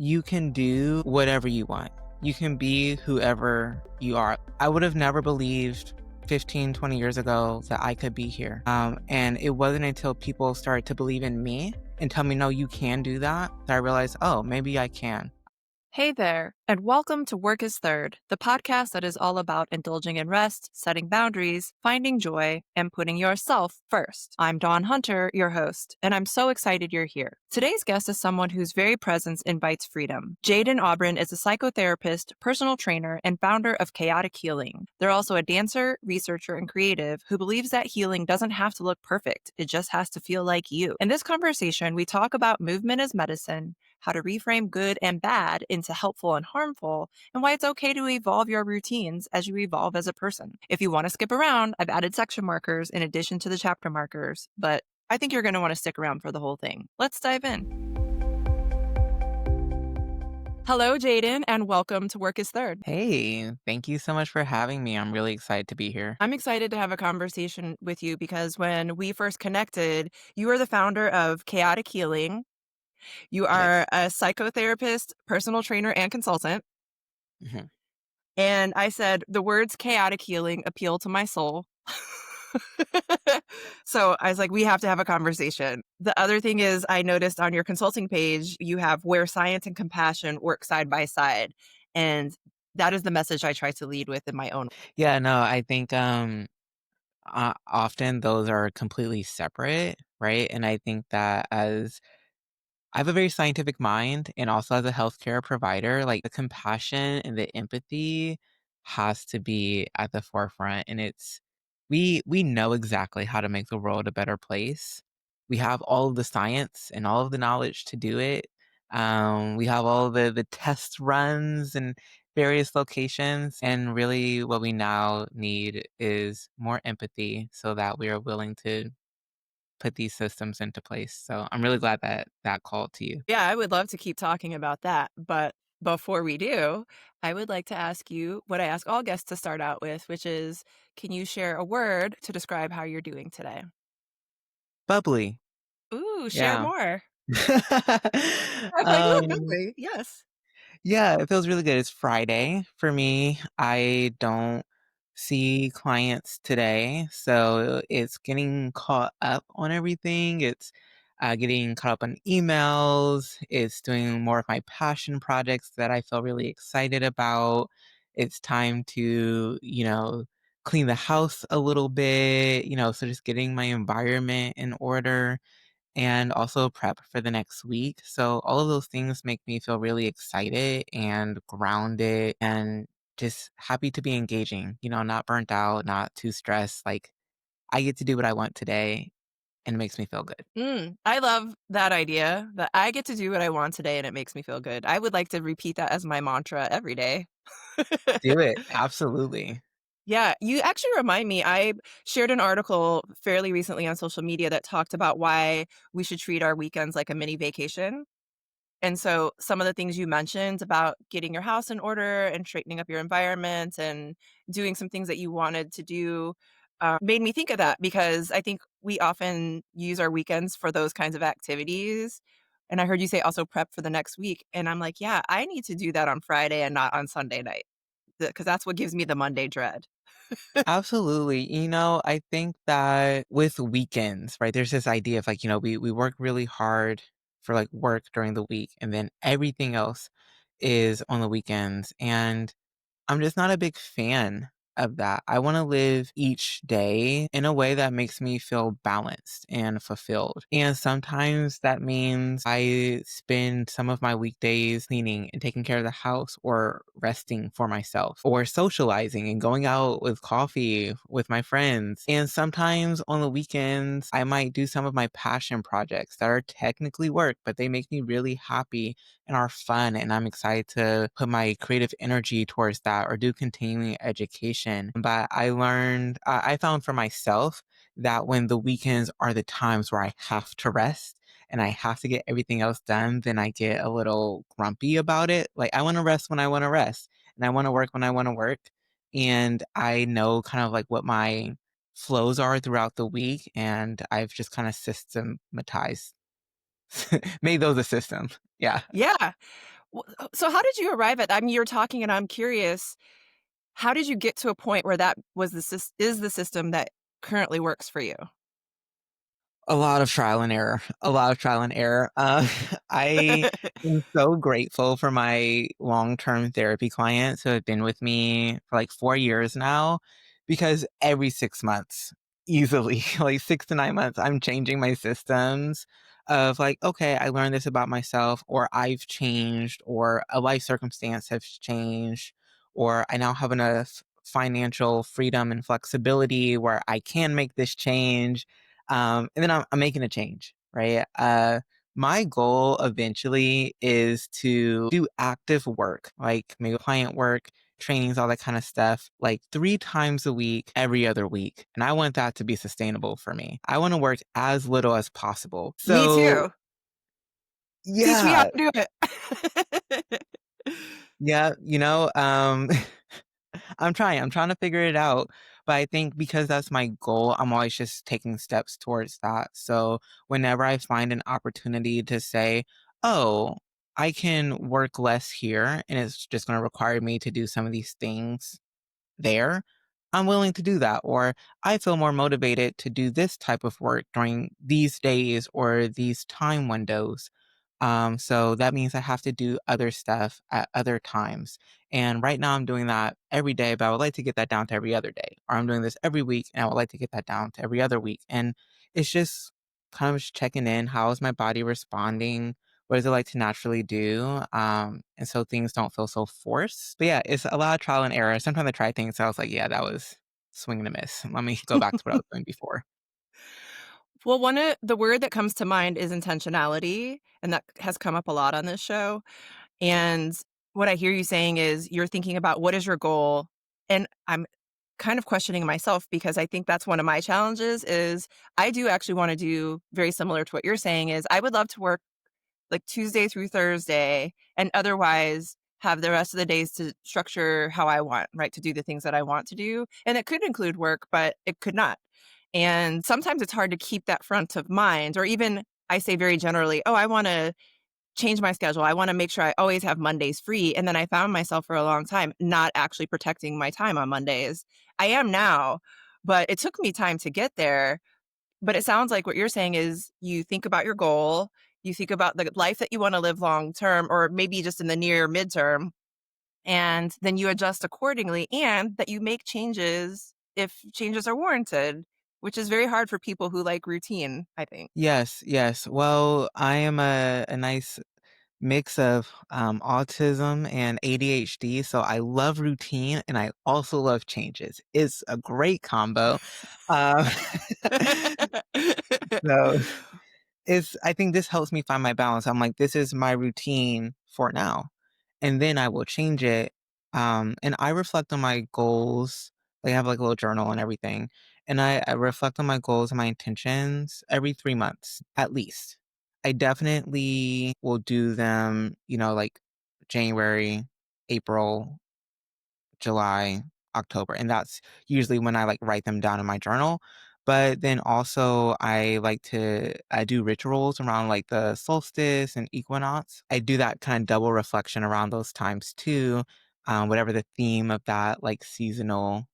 you can do whatever you want. You can be whoever you are. I would have never believed 15, 20 years ago that I could be here. And it wasn't until people started to believe in me and tell me, no, you can do that I realized, oh, maybe I can. Hey there, and welcome to Work is Third, the podcast that is all about indulging in rest, setting boundaries, finding joy, and putting yourself first. I'm Dawn Hunter, your host, and I'm so excited you're here. Today's guest is someone whose very presence invites freedom. Jayden Aubryn is a psychotherapist, personal trainer, and founder of Chaotic Healing. They're also a dancer, researcher, and creative who believes that healing doesn't have to look perfect, it just has to feel like you. In this conversation, we talk about movement as medicine, how to reframe good and bad into helpful and harmful, and why it's okay to evolve your routines as you evolve as a person. If you want to skip around, I've added section markers in addition to the chapter markers, but I think you're going to want to stick around for the whole thing. Let's dive in. Hello, Jayden, and welcome to Work is Third. Hey, thank you so much for having me. I'm really excited to be here. I'm excited to have a conversation with you because when we first connected, you are the founder of Chaotic Healing. You are Yes. a psychotherapist, personal trainer, and consultant. Mhm. And I said, the words chaotic healing appeal to my soul. So I was like, we have to have a conversation. The other thing is, I noticed on your consulting page, you have where science and compassion work side by side. And that is the message I try to lead with in my own. Yeah, no, I think often those are completely separate, right? And I think that as I have a very scientific mind and also as a healthcare provider, like the compassion and the empathy has to be at the forefront. And we know exactly how to make the world a better place. We have all of the science and all of the knowledge to do it. We have all the test runs and various locations. And really what we now need is more empathy so that we are willing to put these systems into place. So I'm really glad that that called to you. Yeah, I would love to keep talking about that. But before we do, I would like to ask you what I ask all guests to start out with, which is, can you share a word to describe how you're doing today? Bubbly. Ooh, share Yeah. more. I know, um, bubbly. Yes. yeah, it feels really good. It's Friday for me. I don't see clients today, so it's getting caught up on everything. It's getting caught up on emails. It's doing more of my passion projects that I feel really excited about. It's time to, clean the house a little bit, so just getting my environment in order and also prep for the next week. So all of those things make me feel really excited and grounded and just happy to be engaging, not burnt out, not too stressed. Like I get to do what I want today and it makes me feel good. I love that idea that I get to do what I want today and it makes me feel good. I would like to repeat that as my mantra every day. Do it. Absolutely. Yeah, you actually remind me. I shared an article fairly recently on social media that talked about why we should treat our weekends like a mini vacation. And so some of the things you mentioned about getting your house in order and straightening up your environment and doing some things that you wanted to do made me think of that because I think we often use our weekends for those kinds of activities. And I heard you say also prep for the next week. And I'm like, yeah, I need to do that on Friday and not on Sunday night because that's what gives me the Monday dread. Absolutely. I think that with weekends, right, there's this idea of like, we work really hard for like work during the week and then everything else is on the weekends. And I'm just not a big fan of that. I want to live each day in a way that makes me feel balanced and fulfilled. And sometimes that means I spend some of my weekdays cleaning and taking care of the house or resting for myself or socializing and going out with coffee with my friends. And sometimes on the weekends, I might do some of my passion projects that are technically work, but they make me really happy and are fun. And I'm excited to put my creative energy towards that or do continuing education. But I found for myself that when the weekends are the times where I have to rest and I have to get everything else done, then I get a little grumpy about it. Like I want to rest when I want to rest and I want to work when I want to work. And I know kind of like what my flows are throughout the week. And I've just kind of systematized, made those a system. Yeah. Yeah. So how did you arrive at I mean, you're talking and I'm curious, how did you get to a point where that was is the system that currently works for you? A lot of trial and error, a lot of trial and error. I am so grateful for my long-term therapy clients who have been with me for like 4 years now, because every 6 months, easily, like 6 to 9 months, I'm changing my systems of like, "Okay, I learned this about myself," or "I've changed," or "A life circumstance has changed," or "I now have enough financial freedom and flexibility where I can make this change." And then I'm making a change, right? My goal eventually is to do active work, like maybe client work, trainings, all that kind of stuff, like 3 times a week, every other week. And I want that to be sustainable for me. I want to work as little as possible. Me So, too. Teach me how yeah, to do it. yeah, I'm trying to figure it out, but I think because that's my goal, I'm always just taking steps towards that. So whenever I find an opportunity to say, "Oh, I can work less here and it's just going to require me to do some of these things there," I'm willing to do that. Or I feel more motivated to do this type of work during these days or these time windows. So that means I have to do other stuff at other times. And right now I'm doing that every day, but I would like to get that down to every other day. Or I'm doing this every week and I would like to get that down to every other week. And it's just kind of just checking in. How is my body responding? What does it like to naturally do? And so things don't feel so forced. But yeah, it's a lot of trial and error. Sometimes I try things. So I was like, yeah, that was swing and a miss. Let me go back to what I was doing before. Well, one of the word that comes to mind is intentionality, and that has come up a lot on this show. And what I hear you saying is you're thinking about what is your goal, and I'm kind of questioning myself because I think that's one of my challenges is I do actually wanna do very similar to what you're saying is I would love to work like Tuesday through Thursday and otherwise have the rest of the days to structure how I want, right? To do the things that I want to do. And it could include work, but it could not. And sometimes it's hard to keep that front of mind, or even I say very generally, oh, I want to change my schedule. I want to make sure I always have Mondays free. And then I found myself for a long time not actually protecting my time on Mondays. I am now, but it took me time to get there. But it sounds like what you're saying is you think about your goal, you think about the life that you wanna live long term or maybe just in the near midterm, and then you adjust accordingly and that you make changes if changes are warranted, which is very hard for people who like routine, I think. Yes, yes. Well, I am a nice mix of autism and ADHD. So I love routine and I also love changes. It's a great combo. Uh, so I think this helps me find my balance. I'm like, this is my routine for now. And then I will change it. And I reflect on my goals. Like I have like a little journal and everything. And I reflect on my goals and my intentions every 3 months at least. I definitely will do them, like January, April, July, October, and that's usually when I, like, write them down in my journal, but then also I do rituals around, like, the solstice and equinox. I do that kinda double reflection around those times too, whatever the theme of that, like, seasonal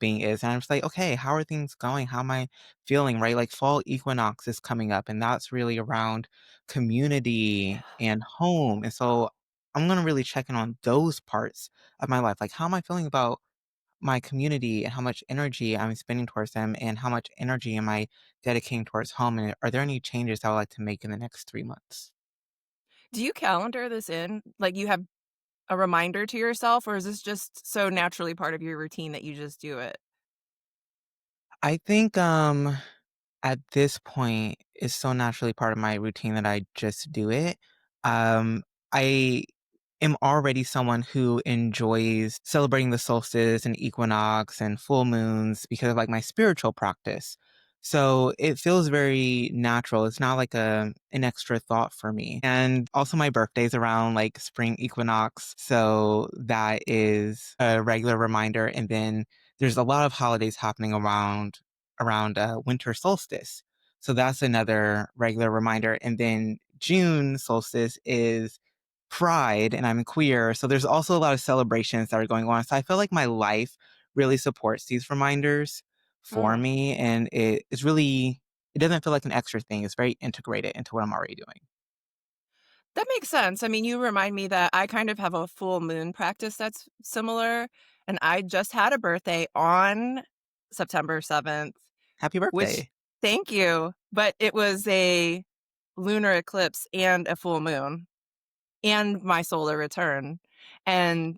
being is. And I'm just like, okay, how are things going? How am I feeling? Right. Like fall equinox is coming up, and that's really around community and home. And so I'm going to really check in on those parts of my life. Like, how am I feeling about my community and how much energy I'm spending towards them and how much energy am I dedicating towards home? And are there any changes I would like to make in the next 3 months? Do you calendar this in? Like, you have a reminder to yourself, or is this just so naturally part of your routine that you just do it? I think at this point, it's so naturally part of my routine that I just do it. I am already someone who enjoys celebrating the solstice and equinox and full moons because of like my spiritual practice. So it feels very natural. It's not like an extra thought for me. And also my birthday's around like spring equinox. So that is a regular reminder. And then there's a lot of holidays happening around winter solstice. So that's another regular reminder. And then June solstice is pride and I'm queer. So there's also a lot of celebrations that are going on. So I feel like my life really supports these reminders for Mm. me. And it's really, it doesn't feel like an extra thing. It's very integrated into what I'm already doing. That makes sense. I mean, you remind me that I kind of have a full moon practice that's similar, and I just had a birthday on September 7th, Happy which birthday. thank you, but it was a lunar eclipse and a full moon. And my solar return. And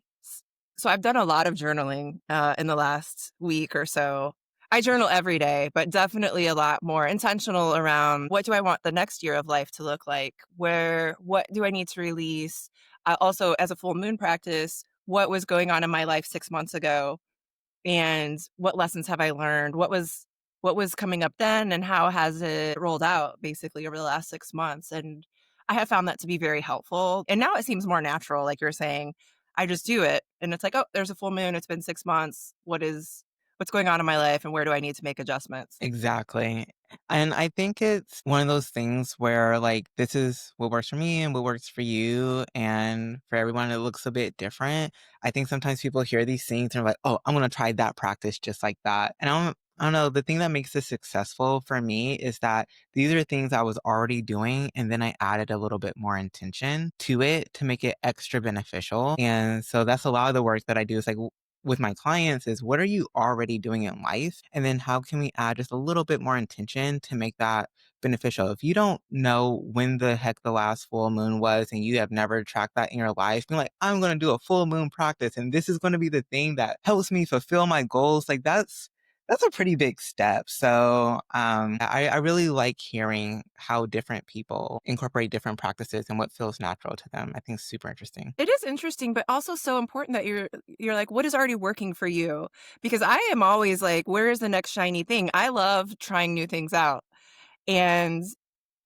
so I've done a lot of journaling, in the last week or so. I journal every day, but definitely a lot more intentional around what do I want the next year of life to look like? What do I need to release? Also, as a full moon practice, what was going on in my life 6 months ago? And what lessons have I learned? What was coming up then and how has it rolled out basically over the last 6 months? And I have found that to be very helpful. And now it seems more natural, like you're saying. I just do it and it's like, "Oh, there's a full moon. It's been 6 months. What's going on in my life and where do I need to make adjustments?" Exactly. And I think it's one of those things where, like, this is what works for me and what works for you. And for everyone, it looks a bit different. I think sometimes people hear these things and are like, oh, I'm going to try that practice just like that. And I don't know. The thing that makes this successful for me is that these are things I was already doing. And then I added a little bit more intention to it to make it extra beneficial. And so that's a lot of the work that I do is like, with my clients is what are you already doing in life? And then how can we add just a little bit more intention to make that beneficial? If you don't know when the heck the last full moon was and you have never tracked that in your life, you're like, I'm going to do a full moon practice and this is going to be the thing that helps me fulfill my goals. Like that's a pretty big step. So I really like hearing how different people incorporate different practices and what feels natural to them. I think it's super interesting. It is interesting, but also so important that you're like, what is already working for you? Because I am always like, where is the next shiny thing? I love trying new things out. And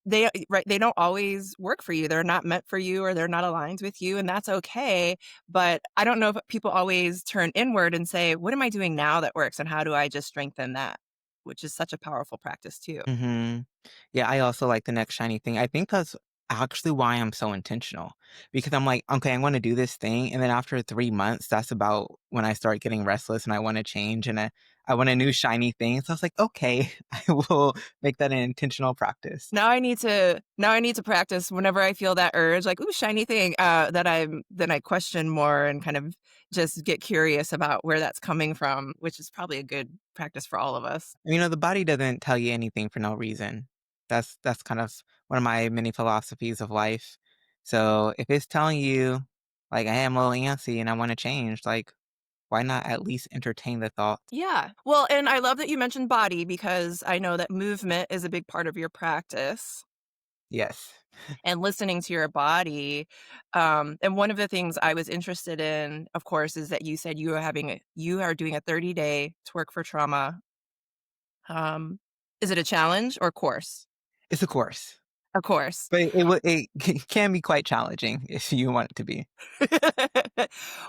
they don't always work for you. They're not meant for you or they're not aligned with you, and that's okay, but I don't know if people always turn inward and say, "What am I doing now that works, and how do I just strengthen that?" Which is such a powerful practice too. Hmm. Yeah, I also like the next shiny thing. I think that's actually why I'm so intentional because I'm like, okay, I want to do this thing. And then after 3 months, that's about when I start getting restless and I want to change and I want a new shiny thing. So I was like, okay, I will make that an intentional practice. Now I need to practice whenever I feel that urge, like, "Ooh, shiny thing," that I question more and kind of just get curious about where that's coming from, which is probably a good practice for all of us. The body doesn't tell you anything for no reason. That's kind of one of my many philosophies of life. So if it's telling you, like, hey, I'm a little antsy and I want to change, like, why not at least entertain the thought? Yeah. Well, and I love that you mentioned body because I know that movement is a big part of your practice Yes. and listening to your body. And one of the things I was interested in, of course, is that you said you are doing a 30-day Twerk for Trauma. Is it a challenge or course? It's a course, A course. but it can be quite challenging if you want it to be.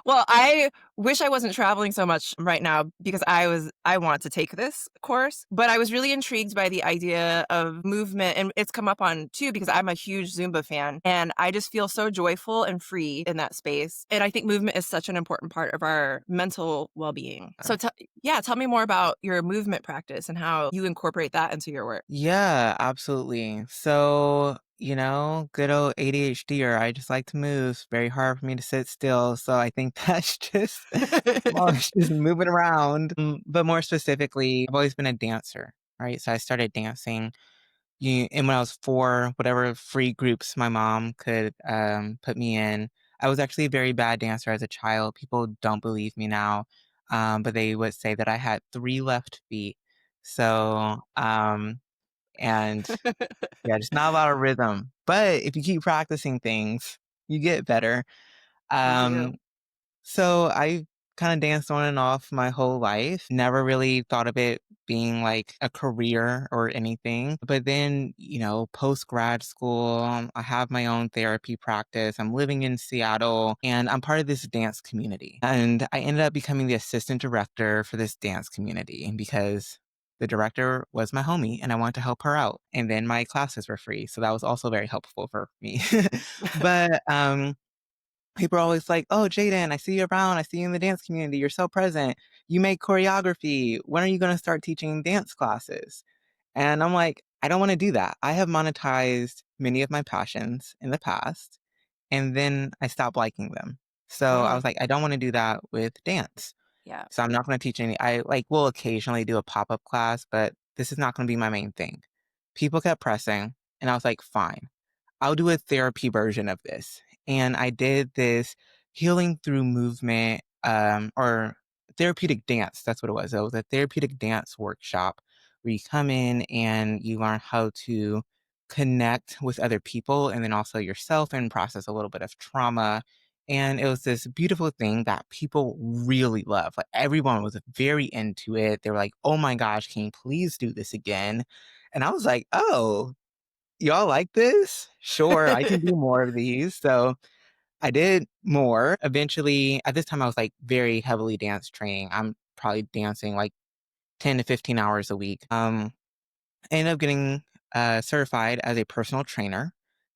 Well, I wish I wasn't traveling so much right now because I want to take this course, but I was really intrigued by the idea of movement and it's come up on too because I'm a huge Zumba fan and I just feel so joyful and free in that space. And I think movement is such an important part of our mental well-being. So yeah, tell me more about your movement practice and how you incorporate that into your work. Yeah, absolutely. So, good old ADHD or I just like to move. It's very hard for me to sit still. So I think that's just well, it's just moving around. But more specifically, I've always been a dancer, right? So I started dancing and when I was 4, whatever free groups my mom could put me in. I was actually a very bad dancer as a child. People don't believe me now, but they would say that I had 3 left feet. So, and yeah, just not a lot of rhythm. But if you keep practicing things, you get better. You do. Um, so I kind of danced on and off my whole life. Never really thought of it being like a career or anything. But then, post grad school, I have my own therapy practice. I'm living in Seattle and I'm part of this dance community. And I ended up becoming the assistant director for this dance community because the director was my homie and I wanted to help her out. And then my classes were free. So that was also very helpful for me. but people are always like, "Oh, Jayden, I see you around. I see you in the dance community. You're so present. You make choreography. When are you going to start teaching dance classes?" And I'm like, I don't want to do that. I have monetized many of my passions in the past, and then I stopped liking them. So I was Mm, like, I don't want to do that with dance. yeah. So I'm not gonna teach any I, like, will occasionally do a pop-up class, but this is not gonna be my main thing. People kept pressing, and I was like, "Fine. I'll do a therapy version of this." And I did this healing through movement, or therapeutic dance, that's what it was. It was a therapeutic dance workshop where you come in and you learn how to connect with other people and then also yourself and process a little bit of trauma, and it was this beautiful thing that people really love. Like everyone was very into it. They were like, "Oh my gosh, can you please do this again?" And I was like, "Oh, y'all like this? Sure, I can do more of these." So I did more. Eventually, at this time, I was like very heavily dance training. I'm probably dancing like 10 to 15 hours a week. I ended up getting certified as a personal trainer,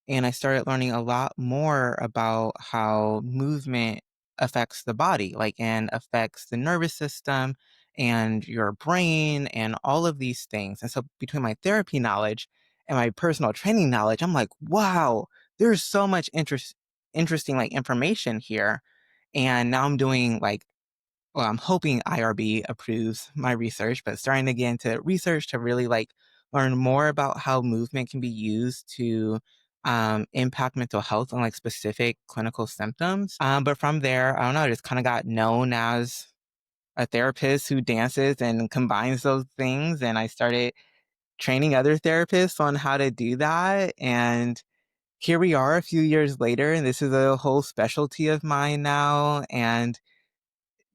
and I started learning a lot more about how movement affects the body, like, and affects the nervous system and your brain and all of these things. And so, between my therapy knowledge and my personal training knowledge, I'm like, wow, there's so much interesting like information here. And now I'm doing like, well, I'm hoping IRB approves my research, but starting to get into research to really like learn more about how movement can be used to impact mental health and like specific clinical symptoms. But from there, I don't know, I just kind of got known as a therapist who dances and combines those things. And I started training other therapists on how to do that. And here we are a few years later, and this is a whole specialty of mine now. And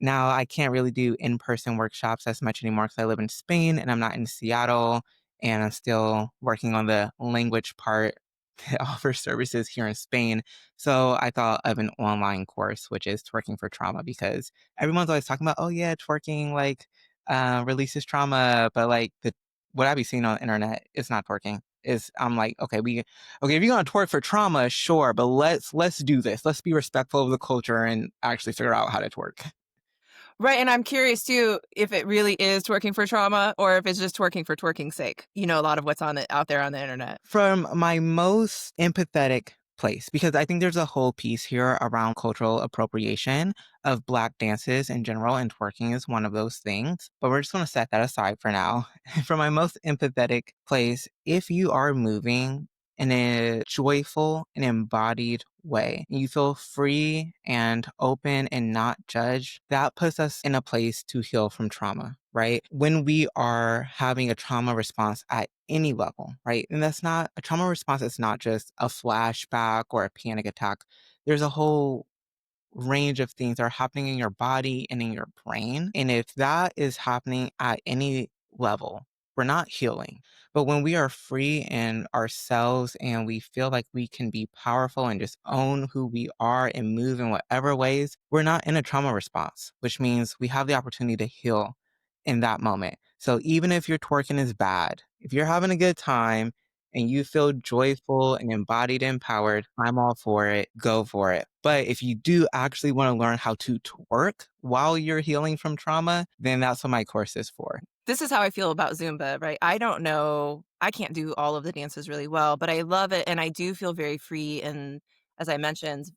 now I can't really do in-person workshops as much anymore because I live in Spain and I'm not in Seattle, and I'm still working on the language part to offer services here in Spain. So I thought of an online course, which is Twerking for Trauma, because everyone's always talking about, oh yeah, twerking like releases trauma, but like the what I be seeing on the internet is not twerking. Is I'm like, okay, if you're gonna twerk for trauma, sure, but let's do this. Let's be respectful of the culture and actually figure out how to twerk. Right, and I'm curious too if it really is twerking for trauma or if it's just twerking for twerking's sake. You know, a lot of what's on the out there on the internet. From my most empathetic place, because I think there's a whole piece here around cultural appropriation of Black dances in general, and twerking is one of those things. But we're just going to set that aside for now. From my most empathetic place, if you are moving in a joyful and embodied way, you feel free and open and not judged, that puts us in a place to heal from trauma, right? When we are having a trauma response at any level, right? And that's not a trauma response, it's not just a flashback or a panic attack. There's a whole range of things that are happening in your body and in your brain. And if that is happening at any level, we're not healing. But when we are free in ourselves and we feel like we can be powerful and just own who we are and move in whatever ways, we're not in a trauma response, which means we have the opportunity to heal in that moment. So even if your twerking is bad, if you're having a good time and you feel joyful and embodied and empowered, I'm all for it. Go for it. But if you do actually want to learn how to twerk while you're healing from trauma, then that's what my course is for. This is how I feel about Zumba, right? I don't know, I can't do all of the dances really well, but I love it and I do feel very free and, as I mentioned,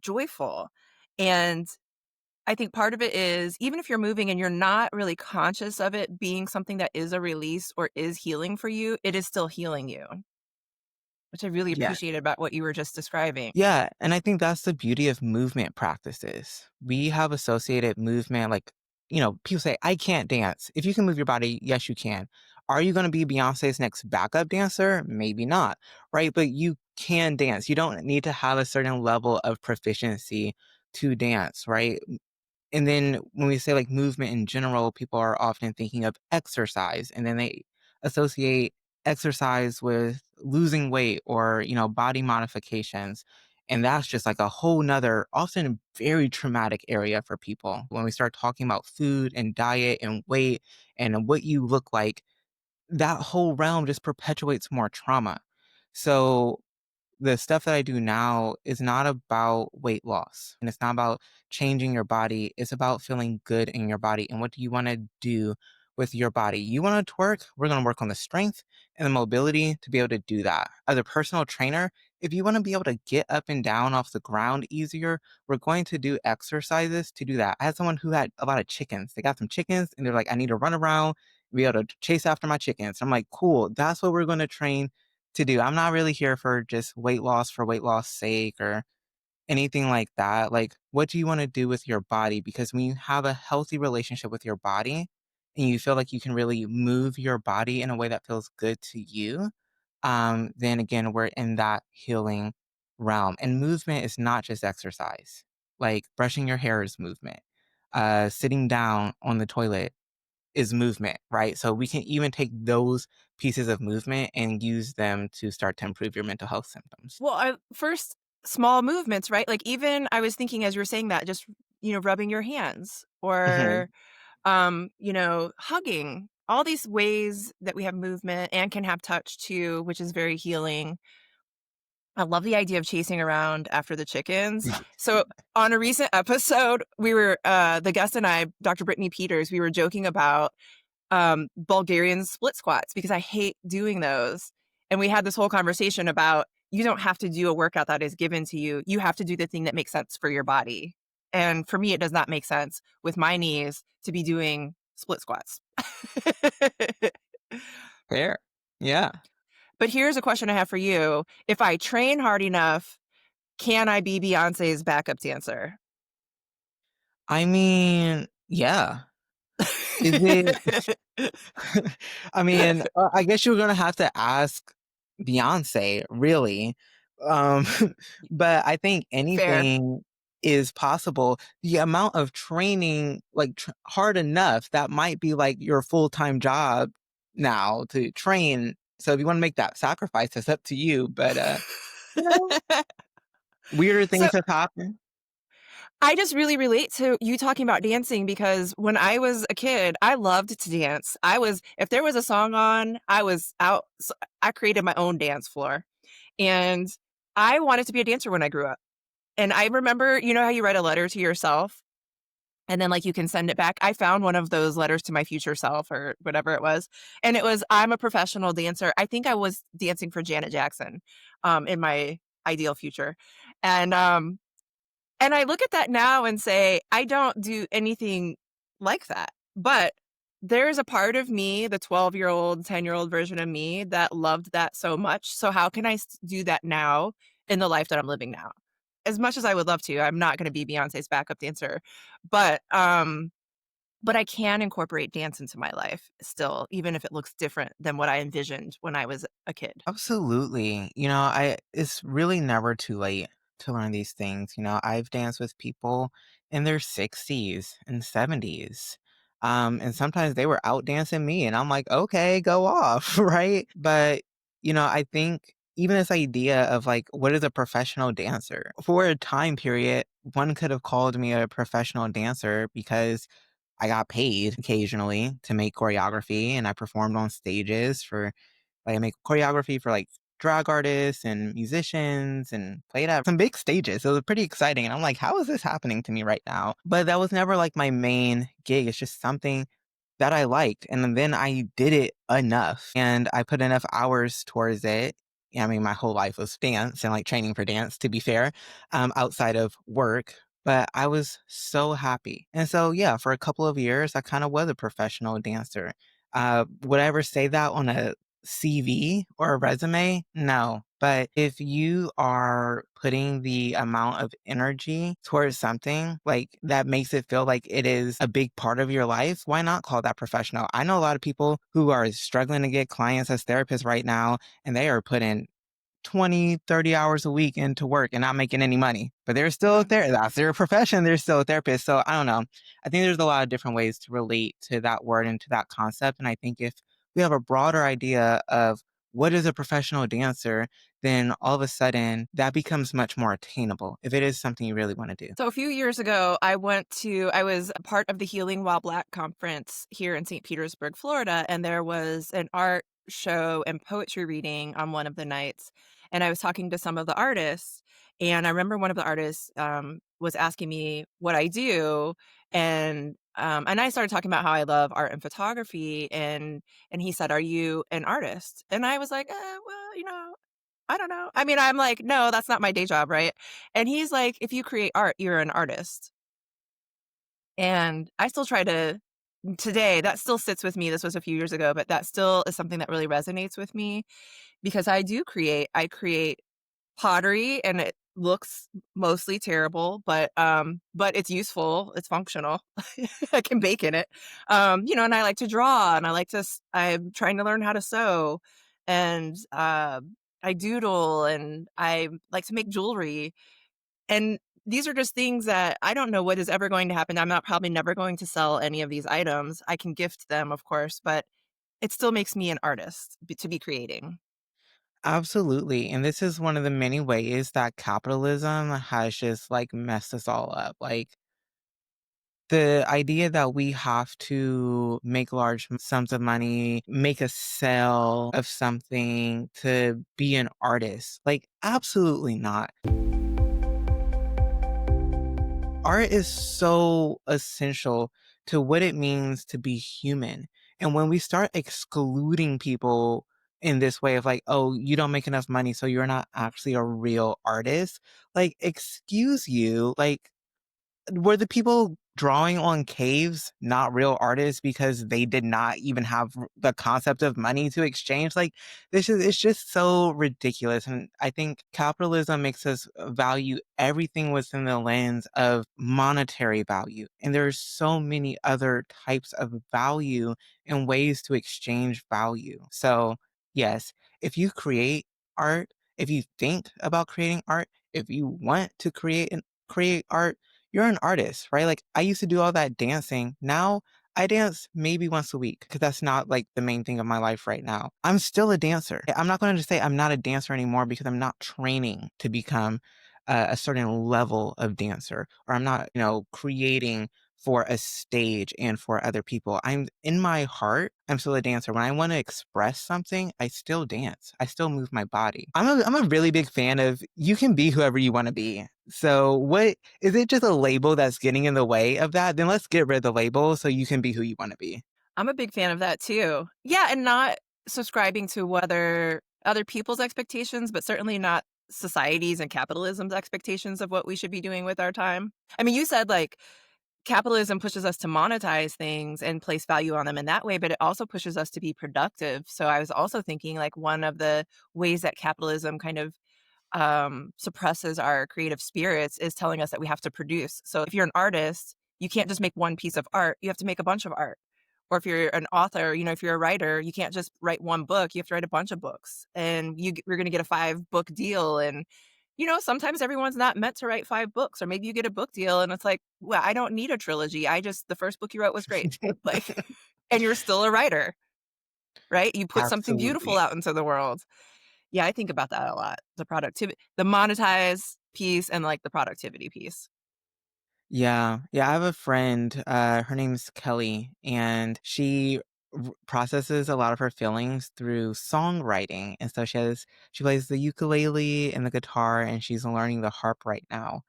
joyful. And I think part of it is even if you're moving and you're not really conscious of it being something that is a release or is healing for you, it is still healing you, which I really Yeah. appreciated about what you were just describing. Yeah, and I think that's the beauty of movement practices. We have associated movement like, people say, I can't dance. If you can move your body, yes, you can. Are you going to be Beyonce's next backup dancer? Maybe not, right? But you can dance. You don't need to have a certain level of proficiency to dance, right? And then when we say like movement in general, people are often thinking of exercise, and then they associate exercise with losing weight or, body modifications. And that's just like a whole nother, often very traumatic area for people. When we start talking about food and diet and weight and what you look like, that whole realm just perpetuates more trauma. So the stuff that I do now is not about weight loss and it's not about changing your body. It's about feeling good in your body. And what do you want to do with your body? You want to twerk? We're going to work on the strength and the mobility to be able to do that. As a personal trainer, if you want to be able to get up and down off the ground easier, we're going to do exercises to do that. I had someone who had a lot of chickens. They got some chickens and they're like, I need to run around, be able to chase after my chickens. I'm like, cool. That's what we're going to train to do. I'm not really here for just weight loss for weight loss sake or anything like that. Like, what do you want to do with your body? Because when you have a healthy relationship with your body and you feel like you can really move your body in a way that feels good to you, then again, we're in that healing realm. And movement is not just exercise. Like brushing your hair is movement. Sitting down on the toilet is movement, right? So we can even take those pieces of movement and use them to start to improve your mental health symptoms. Well, first, small movements, right? Like, even I was thinking as you were saying that, just, rubbing your hands Mhm. or, hugging, all these ways that we have movement and can have touch too, which is very healing. I love the idea of chasing around after the chickens. So on a recent episode, we were, the guest and I, Dr. Brittany Peters, we were joking about Bulgarian split squats because I hate doing those. And we had this whole conversation about you don't have to do a workout that is given to you. You have to do the thing that makes sense for your body. And for me, it does not make sense with my knees to be doing split squats. Fair. Yeah. But here's a question I have for you. If I train hard enough, can I be Beyonce's backup dancer? I mean, yeah. Is it I mean, I guess you're gonna have to ask Beyonce, really. Um, but I think Fair. anything is possible. The amount of training, like hard enough, that might be like your full-time job now to train. So if you want to make that sacrifice, it's up to you. But you know, weirder So things have happened. I just really relate to you talking about dancing because when I was a kid, I loved to dance. If there was a song on, I was out. I created my own dance floor and I wanted to be a dancer when I grew up. And I remember, you know how you write a letter to yourself and then like you can send it back. I found one of those letters to my future self or whatever it was. And it was, I'm a professional dancer. I think I was dancing for Janet Jackson, in my ideal future. And, and I look at that now and say, I don't do anything like that. But there's a part of me, the 12-year-old, 10-year-old version of me that loved that so much. So how can I do that now in the life that I'm living now? As much as I would love to, I'm not going to be Beyonce's backup dancer, but but I can incorporate dance into my life still, even if it looks different than what I envisioned when I was a kid. Absolutely. I it's really never too late to learn these things. I've danced with people in their 60s and 70s. And sometimes they were out dancing me and I'm like, "Okay, go off," right? But, I think even this idea of like what is a professional dancer? For a time period, one could have called me a professional dancer because I got paid occasionally to make choreography and I performed on stages for like, I make choreography for, like, drag artists and musicians and played at some big stages. So it was pretty exciting, and I'm like, "How is this happening to me right now?" But that was never, like, my main gig. It's just something that I liked, and then I did it enough, and I put enough hours towards it. I mean, my whole life was dance and, like, training for dance, to be fair, outside of work, but I was so happy. And so, yeah, for a couple of years, I kinda was a professional dancer. Would I ever say that on a CV or a resume? No. But if you are putting the amount of energy towards something like that makes it feel like it is a big part of your life, why not call that professional? I know a lot of people who are struggling to get clients as therapists right now, and they are putting 20, 30 hours a week into work and not making any money, but they're still Yeah. there. That's their profession. They're still a therapist. So I don't know. I think there's a lot of different ways to relate to that word and to that concept. And I think if we have a broader idea of what is a professional dancer, then all of a sudden that becomes much more attainable if it is something you really want to do. So a few years ago, I was a part of the Healing While Black conference here in St. Petersburg, Florida, and there was an art show and poetry reading on one of the nights. and I was talking to some of the artists, and I remember one of the artists, was asking me what I do, and I started talking about how I love art and photography, and he said, "Are you an artist?" And I was like, well, I don't know." I mean, I'm like, "No, that's not my day job, right?" And he's like, "If you create art, you're an artist." And I still try to today, that still sits with me. This was a few years ago, but that still is something that really resonates with me because I create pottery and it looks mostly terrible, but it's useful, it's functional. I can bake in it. And I like to draw and I'm trying to learn how to sew and I doodle and I like to make jewelry. And these are just things that I don't know what is ever going to happen. I'm not probably never going to sell any of these items. I can gift them, of course, but it still makes me an artist to be creating. Absolutely. And this is one of the many ways that capitalism has just like messed us all up. Like the idea that we have to make large sums of money, make a sale of something to be an artist. Like, absolutely not. Art is so essential to what it means to be human. And when we start excluding people in this way of like, oh, you don't make enough money, so you're not actually a real artist, like, excuse you, like, were the people drawing on caves not real artists because they did not even have the concept of money to exchange? Like, this is, it's just so ridiculous. And I think capitalism makes us value everything within the lens of monetary value. And there's so many other types of value and ways to exchange value. So yes, if you create art, if you think about creating art, if you want to create art, you're an artist, right? Like, I used to do all that dancing. Now I dance maybe once a week because that's not like the main thing of my life right now. I'm still a dancer. I'm not going to just say I'm not a dancer anymore because I'm not training to become a certain level of dancer, or I'm not, creating for a stage and for other people. I'm in my heart, I'm still a dancer. When I want to express something, I still dance. I still move my body. I'm a really big fan of you can be whoever you want to be. So what is it, just a label that's getting in the way of that? Then let's get rid of the label so you can be who you want to be. I'm a big fan of that too. Yeah, and not subscribing to whether other people's expectations, but certainly not society's and capitalism's expectations of what we should be doing with our time. I mean, you said like capitalism pushes us to monetize things and place value on them in that way, but it also pushes us to be productive. So I was also thinking like one of the ways that capitalism kind of suppresses our creative spirits is telling us that we have to produce. So if you're an artist, you can't just make one piece of art, you have to make a bunch of art. Or if you're an author, if you're a writer, you can't just write one book, you have to write a bunch of books. And you're going to get a 5-book deal. And, sometimes everyone's not meant to write 5 books, or maybe you get a book deal and it's like, well, I don't need a trilogy. The first book you wrote was great. Like, and you're still a writer, right? You put something beautiful Absolutely. out into the world. Yeah, I think about that a lot. The monetize piece and like the productivity piece. Yeah. Yeah, I have a friend, her name's Kelly, and she processes a lot of her feelings through songwriting. And so she plays the ukulele and the guitar, and she's learning the harp right now.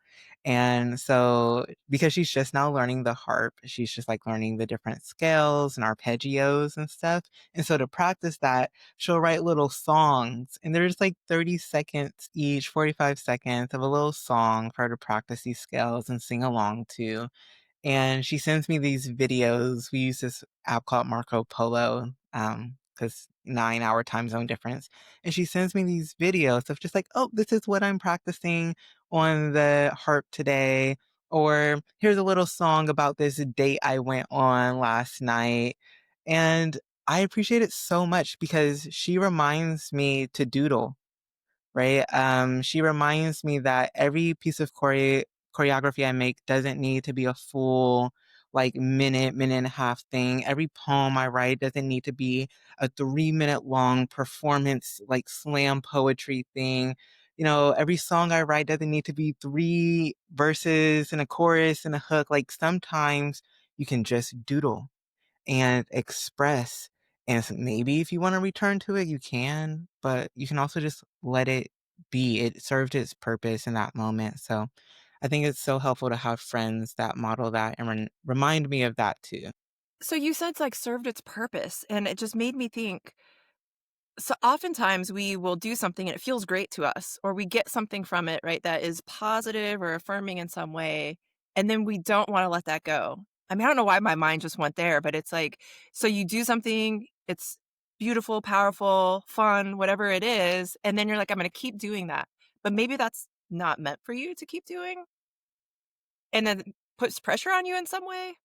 And so because she's just now learning the harp, she's just like learning the different scales and arpeggios and stuff. And so to practice that, she'll write little songs, and there's like 30 seconds each, 45 seconds of a little song for her to practice these scales and sing along to. And she sends me these videos. We use this app called Marco Polo, because 9-hour time zone difference. And she sends me these videos of just like, oh, this is what I'm practicing on the harp today. Or here's a little song about this date I went on last night. And I appreciate it so much because she reminds me to doodle, right? She reminds me that every piece of choreography I make doesn't need to be a full like minute and a half thing. Every poem I write doesn't need to be a 3-minute long performance like slam poetry thing. Every song I write doesn't need to be 3 verses and a chorus and a hook. Like, sometimes you can just doodle and express. And maybe if you want to return to it, you can, but you can also just let it be. It served its purpose in that moment. So I think it's so helpful to have friends that model that and remind me of that too. So you said it's like served its purpose, and it just made me think. So oftentimes we will do something and it feels great to us, or we get something from it, right, that is positive or affirming in some way, and then we don't want to let that go. I mean, I don't know why my mind just went there, but it's like, so you do something, it's beautiful, powerful, fun, whatever it is, and then you're like, I'm going to keep doing that. But maybe that's not meant for you to keep doing, and then puts pressure on you in some way.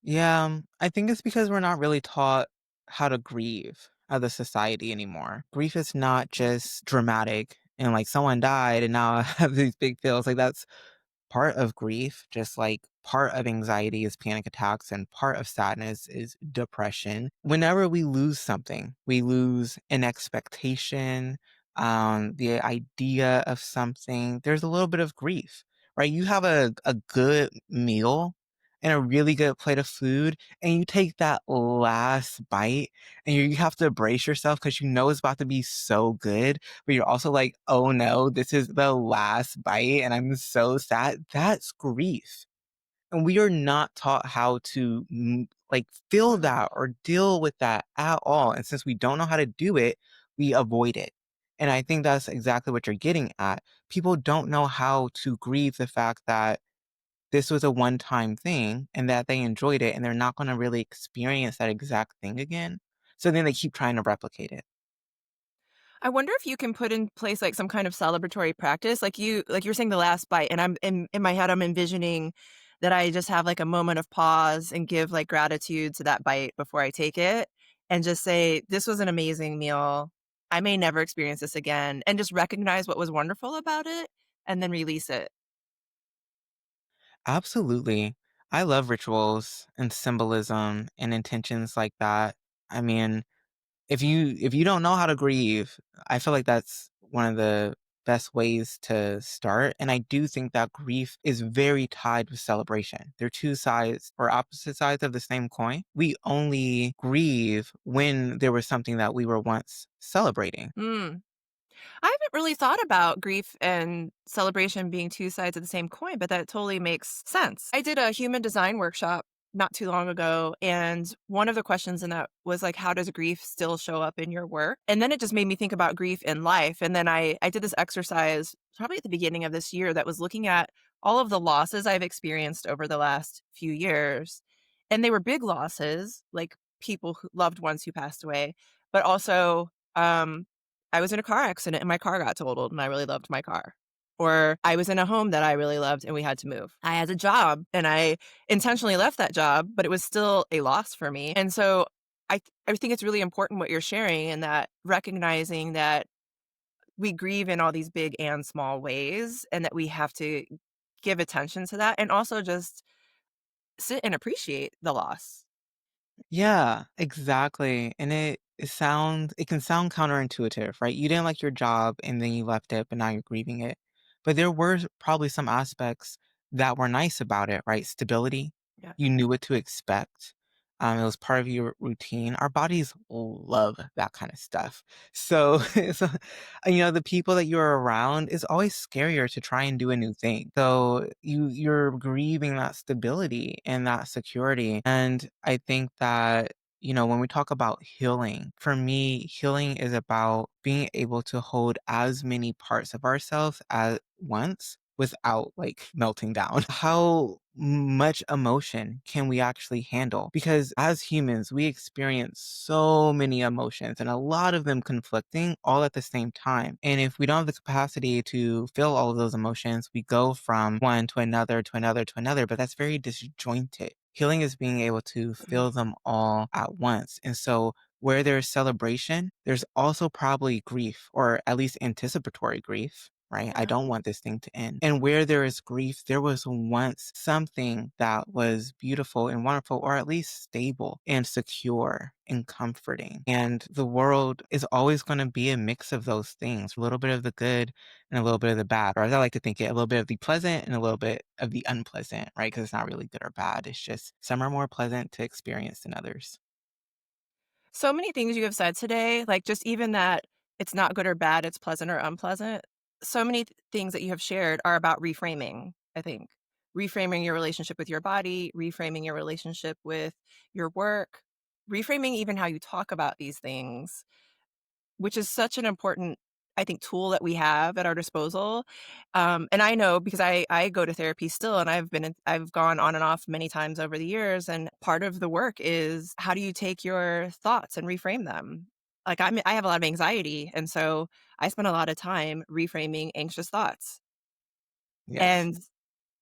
Yeah, I think it's because we're not really taught how to grieve as a society anymore. Grief is not just dramatic and like someone died and now I have these big feels. Like that's part of grief, just like part of anxiety is panic attacks and part of sadness is depression. Whenever we lose something, we lose an expectation, the idea of something, there's a little bit of grief, right? You have a good meal and a really good plate of food, and you take that last bite and you have to brace yourself because you know it's about to be so good, but you're also like, "Oh no, this is the last bite and I'm so sad." That's grief. And we are not taught how to like feel that or deal with that at all. And since we don't know how to do it, we avoid it. And I think that's exactly what you're getting at. People don't know how to grieve the fact that this was a one-time thing and that they enjoyed it and they're not going to really experience that exact thing again. So then they keep trying to replicate it. I wonder if you can put in place, like, some kind of celebratory practice, like you're saying the last bite, and I'm in my head, I'm envisioning that I just have, like, a moment of pause and give, like, gratitude to that bite before I take it, and just say, "This was an amazing meal. I may never experience this again," and just recognize what was wonderful about it, and then release it. Absolutely. I love rituals and symbolism and intentions like that. I mean, if you don't know how to grieve, I feel like that's one of the best ways to start. And I do think that grief is very tied with celebration. They're two sides or opposite sides of the same coin. We only grieve when there was something that we were once celebrating. Mm. I haven't really thought about grief and celebration being 2 sides of the same coin, but that totally makes sense. I did a human design workshop not too long ago, and one of the questions in that was like, how does grief still show up in your work? And then it just made me think about grief in life. And then I did this exercise probably at the beginning of this year that was looking at all of the losses I've experienced over the last few years. And they were big losses, like loved ones who passed away, but also um I was in a car accident and my car got totaled and I really loved my car. Or I was in a home that I really loved and we had to move. I had a job and I intentionally left that job, but it was still a loss for me. And so I think it's really important what you're sharing, and that recognizing that we grieve in all these big and small ways, and that we have to give attention to that, and also just sit and appreciate the loss. Yeah, exactly. And it can sound counterintuitive, right? You didn't like your job and then you left it, but now you're grieving it. But there were probably some aspects that were nice about it, right? Stability. Yeah. You knew what to expect. It was part of your routine. Our bodies love that kind of stuff. So, so, the people that you're around is always scarier to try and do a new thing. So you're grieving that stability and that security. And I think that when we talk about healing, for me, healing is about being able to hold as many parts of ourselves at once without like melting down. How much emotion can we actually handle? Because as humans, we experience so many emotions and a lot of them conflicting all at the same time. And if we don't have the capacity to feel all of those emotions, we go from one to another to another to another, but that's very disjointed. Healing is being able to Mhm. feel them all at once. And so where there's celebration, there's also probably grief, or at least anticipatory grief, right? I Yeah. don't want this thing to end. And where there is grief, there was once something that was beautiful and wonderful, or at least stable and secure and comforting. And the world is always going to be a mix of those things, a little bit of the good and a little bit of the bad. Or as I like to think it, a little bit of the pleasant and a little bit of the unpleasant, right? Because it's not really good or bad. It's just some are more pleasant to experience than others. So many things you have said today, like just even that it's not good or bad, it's pleasant or unpleasant. So many things that you have shared are about reframing, I think. Reframing your relationship with your body, reframing your relationship with your work, reframing even how you talk about these things, which is such an important, I think, tool that we have at our disposal. And I know because I go to therapy still, and I've gone on and off many times over the years. And part of the work is how do you take your thoughts and reframe them? Like I have a lot of anxiety, and so I spend a lot of time reframing anxious thoughts. Yes. And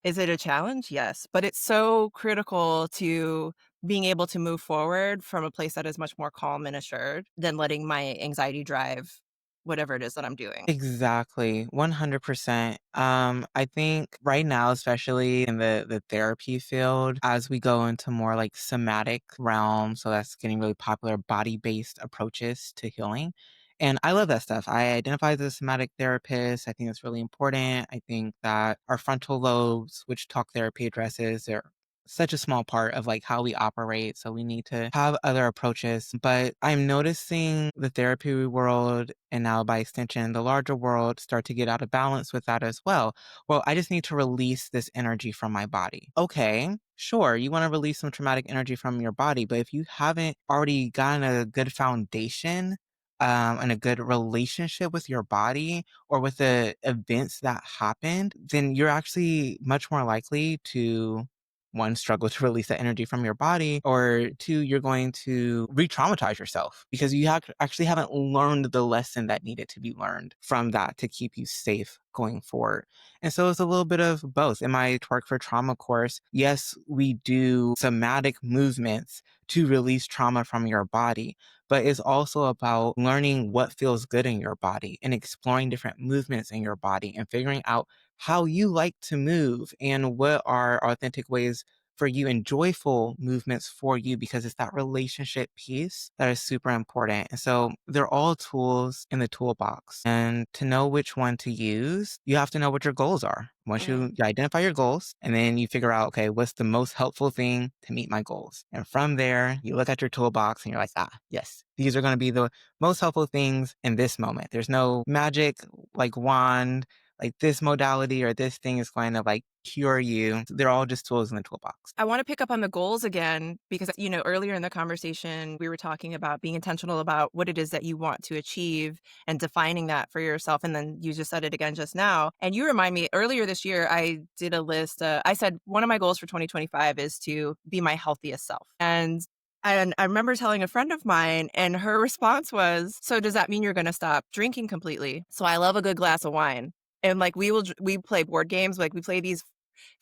is it a challenge? Yes, but it's so critical to being able to move forward from a place that is much more calm and assured than letting my anxiety drive whatever it is that I'm doing. Exactly, 100%. I think right now, especially in the therapy field, as we go into more like somatic realm, so that's getting really popular, body-based approaches to healing. And I love that stuff. I identify as a somatic therapist. I think it's really important. I think that our frontal lobes, which talk therapy addresses, are such a small part of like how we operate. So we need to have other approaches. But I'm noticing the therapy world and now by extension, the larger world start to get out of balance with that as well. Well, I just need to release this energy from my body. Okay. Sure, you want to release some traumatic energy from your body, but if you haven't already gotten a good foundation and a good relationship with your body or with the events that happened, then you're actually much more likely to one, struggle to release that energy from your body, or two, you're going to re traumatize yourself because you actually haven't learned the lesson that needed to be learned from that to keep you safe going forward. And so it's a little bit of both. In my Twerk for Trauma course, yes, we do somatic movements to release trauma from your body, but it's also about learning what feels good in your body and exploring different movements in your body and figuring out how you like to move and what are authentic ways for you and joyful movements for you because it's that relationship piece that is super important. And so they're all tools in the toolbox. And to know which one to use, you have to know what your goals are. Once you identify your goals and then you figure out, okay, what's the most helpful thing to meet my goals? And from there, you look at your toolbox and you're like, yes, these are going to be the most helpful things in this moment. There's no magic like wand like this modality or this thing is going to like cure you. They're all just tools in the toolbox. I want to pick up on the goals again because, earlier in the conversation, we were talking about being intentional about what it is that you want to achieve and defining that for yourself. And then you just said it again just now. And you remind me earlier this year, I did a list. I said one of my goals for 2025 is to be my healthiest self. And I remember telling a friend of mine, and her response was, "So does that mean you're going to stop drinking completely?" So I love a good glass of wine. And like we play board games, like we play these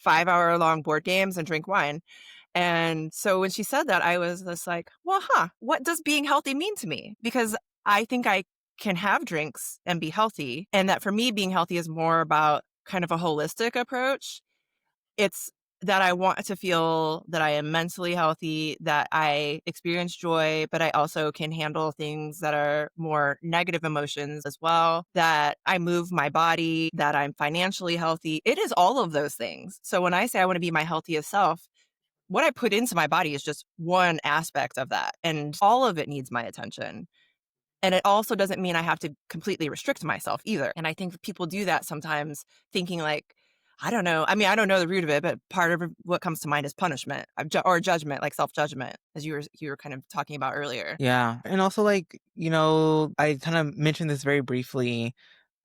5-hour long board games and drink wine. And so when she said that, I was just like, well, what does being healthy mean to me? Because I think I can have drinks and be healthy. And that for me, being healthy is more about kind of a holistic approach. It's that I want to feel that I am mentally healthy, that I experience joy, but I also can handle things that are more negative emotions as well, that I move my body, that I'm financially healthy. It is all of those things. So when I say I want to be my healthiest self, what I put into my body is just one aspect of that. And all of it needs my attention. And it also doesn't mean I have to completely restrict myself either. And I think people do that sometimes thinking like, I don't know. I mean, I don't know the root of it, but part of what comes to mind is punishment or judgment, like self-judgment, as you were kind of talking about earlier. Yeah. And also, like, I kind of mentioned this very briefly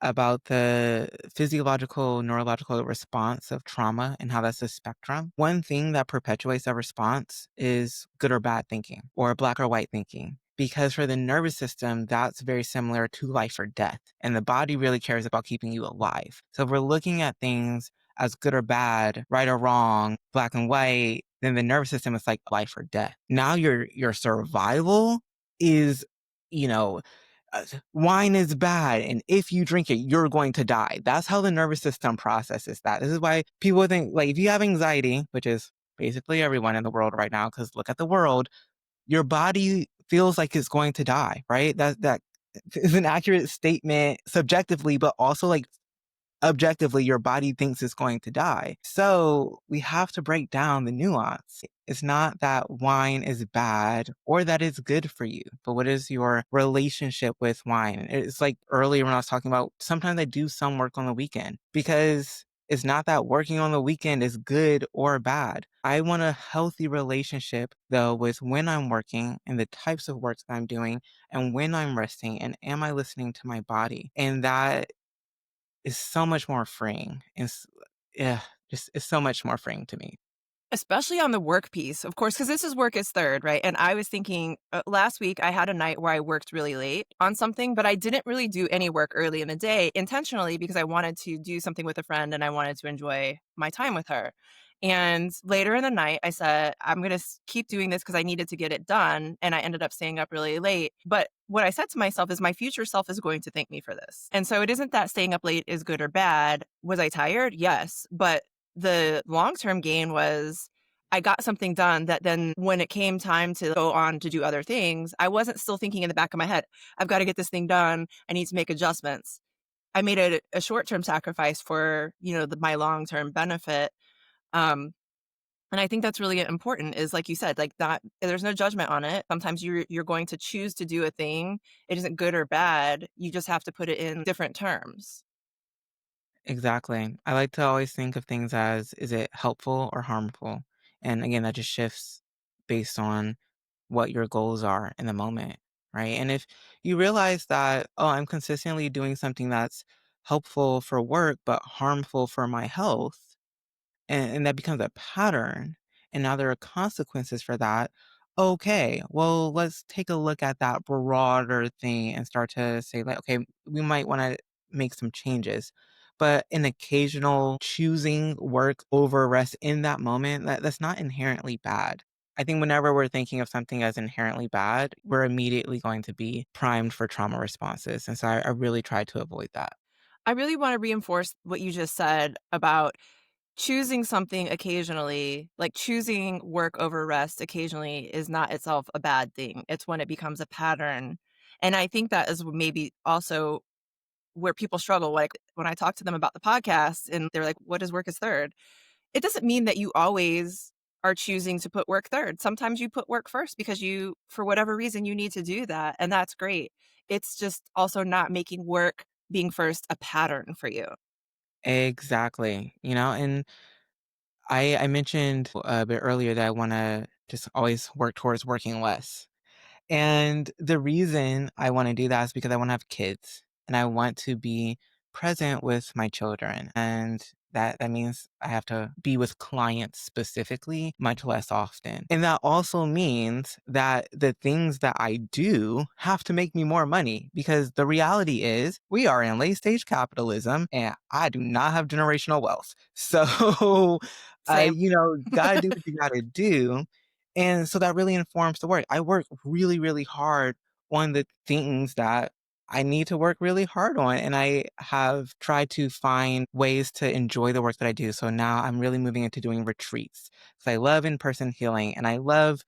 about the physiological, neurological response of trauma and how that's a spectrum. One thing that perpetuates that response is good or bad thinking or black or white thinking. Because for the nervous system, that's very similar to life or death. And the body really cares about keeping you alive. So if we're looking at things as good or bad, right or wrong, black and white, then the nervous system is like life or death. Now your survival is, you know, wine is bad. And if you drink it, you're going to die. That's how the nervous system processes that. This is why people think, like, if you have anxiety, which is basically everyone in the world right now, because look at the world, your body feels like it's going to die, right? That is an accurate statement subjectively, but also like objectively your body thinks it's going to die. So we have to break down the nuance. It's not that wine is bad or that it's good for you, but what is your relationship with wine? It's like earlier when I was talking about sometimes I do some work on the weekend because it's not that working on the weekend is good or bad. I want a healthy relationship though with when I'm working and the types of work that I'm doing and when I'm resting and am I listening to my body? And that is so much more freeing. Yeah, just it's so much more freeing to me. Especially on the work piece, of course, because this is work is third, right? And I was thinking last week I had a night where I worked really late on something, but I didn't really do any work early in the day intentionally because I wanted to do something with a friend and I wanted to enjoy my time with her. And later in the night, I said, I'm going to keep doing this because I needed to get it done. And I ended up staying up really late. But what I said to myself is my future self is going to thank me for this. And so it isn't that staying up late is good or bad. Was I tired? Yes. But the long-term gain was I got something done that then when it came time to go on to do other things, I wasn't still thinking in the back of my head, I've got to get this thing done. I need to make adjustments. I made a short-term sacrifice for, my long-term benefit. Um, and I think that's really important is like you said, like that there's no judgment on it. Sometimes you're going to choose to do a thing. It isn't good or bad. You just have to put it in different terms. Exactly. I like to always think of things as, is it helpful or harmful? And again, that just shifts based on what your goals are in the moment, right? And if you realize that, oh, I'm consistently doing something that's helpful for work, but harmful for my health, and that becomes a pattern, and now there are consequences for that. Okay, well, let's take a look at that broader thing and start to say, like, okay, we might want to make some changes. But an occasional choosing work over rest in that moment, that's not inherently bad. I think whenever we're thinking of something as inherently bad, we're immediately going to be primed for trauma responses. And so I really try to avoid that. I really want to reinforce what you just said about choosing something occasionally, like choosing work over rest occasionally is not itself a bad thing. It's when it becomes a pattern. And I think that is maybe also where people struggle. Like when I talk to them about the podcast and they're like, what is work is third? It doesn't mean that you always are choosing to put work third. Sometimes you put work first because for whatever reason, you need to do that. And that's great. It's just also not making work being first a pattern for you. Exactly. And I mentioned a bit earlier that I wanna just always work towards working less. And the reason I wanna do that is because I wanna have kids, and I want to be present with my children, and that means I have to be with clients specifically much less often. And that also means that the things that I do have to make me more money because the reality is we are in late stage capitalism, and I do not have generational wealth. So, Same. gotta do what you gotta do. And so that really informs the work. I work really, really hard on the things that I need to work really hard on. And I have tried to find ways to enjoy the work that I do. So now I'm really moving into doing retreats. So I love in person healing and I love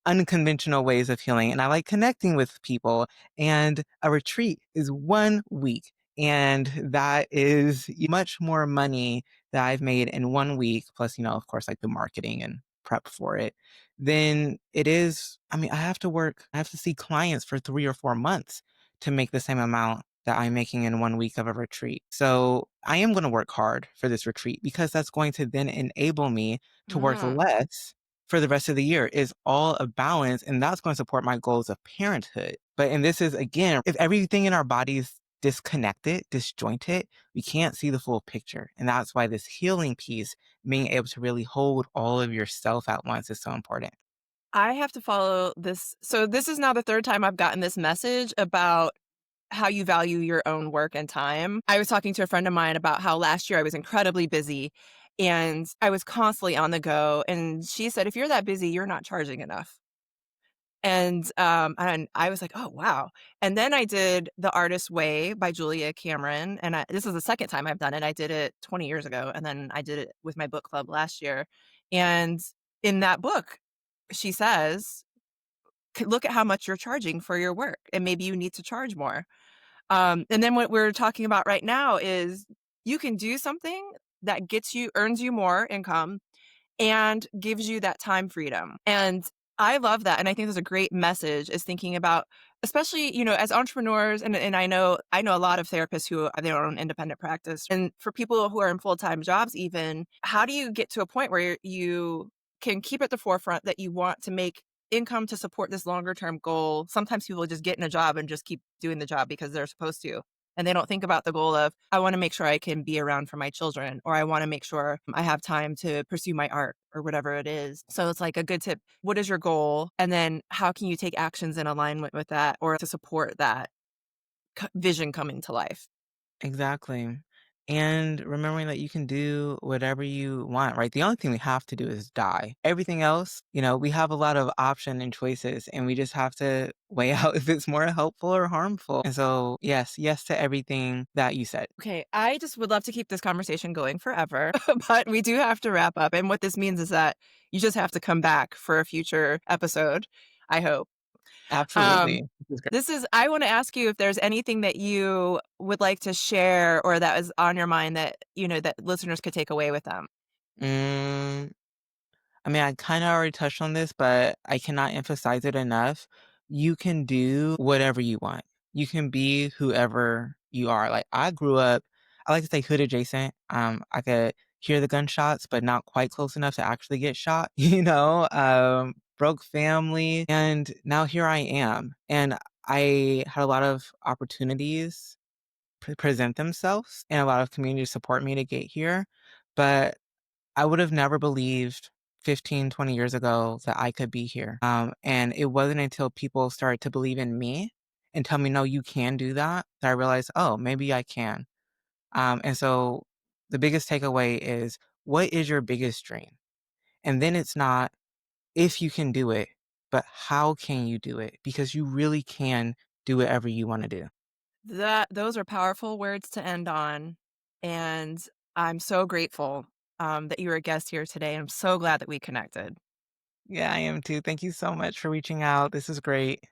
unconventional ways of healing and I like connecting with people. And a retreat is 1 week. And that is much more money that I've made in 1 week, plus, of course, like the marketing and prep for it, then it is. I mean, I have to see clients for 3 or 4 months to make the same amount that I'm making in 1 week of a retreat. So I am going to work hard for this retreat because that's going to then enable me to work Mm. less for the rest of the year is all a balance, and that's going to support my goals of parenthood. And this is again, if everything in our bodies disconnected, disjointed, we can't see the full picture. And that's why this healing piece, being able to really hold all of yourself at once is so important. I have to follow this. So this is now the third time I've gotten this message about how you value your own work and time. I was talking to a friend of mine about how last year I was incredibly busy and I was constantly on the go. And she said, if you're that busy, you're not charging enough. And I was like, "Oh, wow." And then I did The Artist's Way by Julia Cameron, and this is the second time I've done it. I did it 20 years ago, and then I did it with my book club last year. And in that book, she says, Look at how much you're charging for your work, and maybe you need to charge more." And then what we're talking about right now is you can do something that earns you more income and gives you that time freedom. And I love that. And I think there's a great message is thinking about, especially, as entrepreneurs, and I know a lot of therapists who are their own independent practice. And for people who are in full-time jobs, even, how do you get to a point where you can keep at the forefront that you want to make income to support this longer term goal? Sometimes people just get in a job and just keep doing the job because they're supposed to. And they don't think about the goal of, I want to make sure I can be around for my children, or I want to make sure I have time to pursue my art or whatever it is. So it's like a good tip. What is your goal? And then how can you take actions in alignment with that or to support that vision coming to life? Exactly. And remembering that you can do whatever you want, right? The only thing we have to do is die. Everything else, we have a lot of option and choices, and we just have to weigh out if it's more helpful or harmful. And so, yes to everything that you said. Okay, I just would love to keep this conversation going forever, but we do have to wrap up. And what this means is that you just have to come back for a future episode, I hope. Um, Absolutely. This is great. I want to ask you if there's anything that you would like to share or that was on your mind that, that listeners could take away with them. Mm, I mean, I kind of already touched on this, but I cannot emphasize it enough. You can do whatever you want. You can be whoever you are. Like I grew up, I like to say hood adjacent. I could hear the gunshots, but not quite close enough to actually get shot, broke family. And now here I am. And I had a lot of opportunities present themselves and a lot of community support me to get here. But I would have never believed 15, 20 years ago that I could be here. And it wasn't until people started to believe in me and tell me, no, you can do that I realized, oh, maybe I can. And so the biggest takeaway is what is your biggest dream? And then it's not if you can do it, but how can you do it? Because you really can do whatever you want to do. Those are powerful words to end on. And I'm so grateful that you were a guest here today. I'm so glad that we connected. Yeah, I am too. Thank you so much for reaching out. This is great.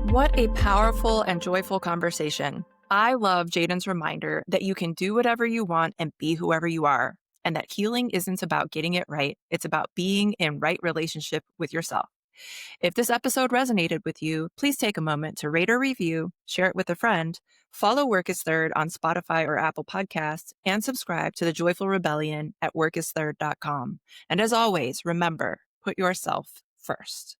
What a powerful and joyful conversation. I love Jayden's reminder that you can do whatever you want and be whoever you are, and that healing isn't about getting it right. It's about being in right relationship with yourself. If this episode resonated with you, please take a moment to rate or review, share it with a friend, follow Work is Third on Spotify or Apple Podcasts, and subscribe to the Joyful Rebellion at workisthird.com. And as always, remember, put yourself first.